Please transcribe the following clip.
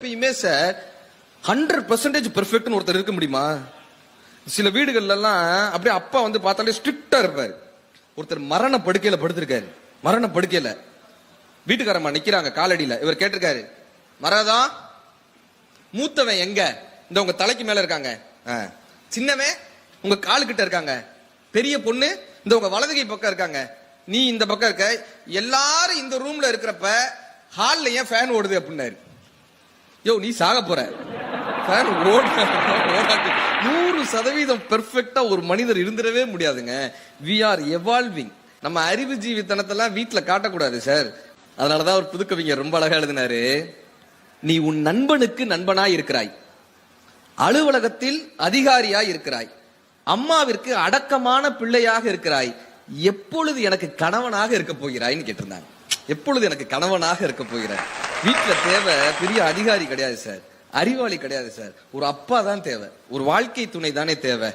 எப்பயுமே சார் 100% பெர்ஃபெக்ட்னு ஒருத்தர் இருக்க முடியுமா? சில வீடுகள்ல எல்லாம் அப்படியே அப்பா வந்து பார்த்தாலே ஸ்ட்ரிக்டா இருப்பாரு. ஒருத்தர் மரண படுக்கையில படுத்திருக்காரு. மரண படுக்கையில வீட்டுக்காரம்மா நிக்கிறாங்க காலடியில. இவர் கேட்டிருக்காரு, மராதா மூத்தவன் எங்க? இந்த உங்க தலைக்கு மேல இருக்காங்க. சின்னவன் உங்க காலுக்கிட்ட இருக்காங்க. பெரிய பொண்ணு இந்த உங்க வலதுகை பக்கம் இருக்காங்க. நீ இந்த பக்கம் இருக்க. எல்லாரும் இந்த ரூம்ல இருக்கிறப்ப ஹால்ல ஏன் ஃபேன் ஓடுது அப்படின்னாரு. யோ நீ சாக போற. 100% பெர்ஃபெக்ட்டா ஒரு மனிதர் இருந்துடவே முடியாதுங்க. We are evolving. நம்ம அறிவு ஜீவித்தனத்தெல்லாம் வீட்டுல காட்டக்கூடாது சார். அதனாலதான் ஒரு புதுக்கவிஞர் ரொம்ப அழகா எழுதினாரு, நீ உன் நண்பனுக்கு நண்பனாய் இருக்கிறாய், அலுவலகத்தில் அதிகாரியாய் இருக்கிறாய், அம்மாவிற்கு அடக்கமான பிள்ளையாக இருக்கிறாய், எப்பொழுது எனக்கு கணவனாக இருக்க போகிறாய்ன்னு கேட்டிருந்தாங்க. எப்பொழுது எனக்கு கணவனாக இருக்க போகிறாய்? வீட்டுல தேவை பெரிய அதிகாரி கிடையாது சார், அறிவாளி கிடையாது சார், ஒரு அப்பா தான் தேவை, ஒரு வாழ்க்கை துணை தானே தேவை.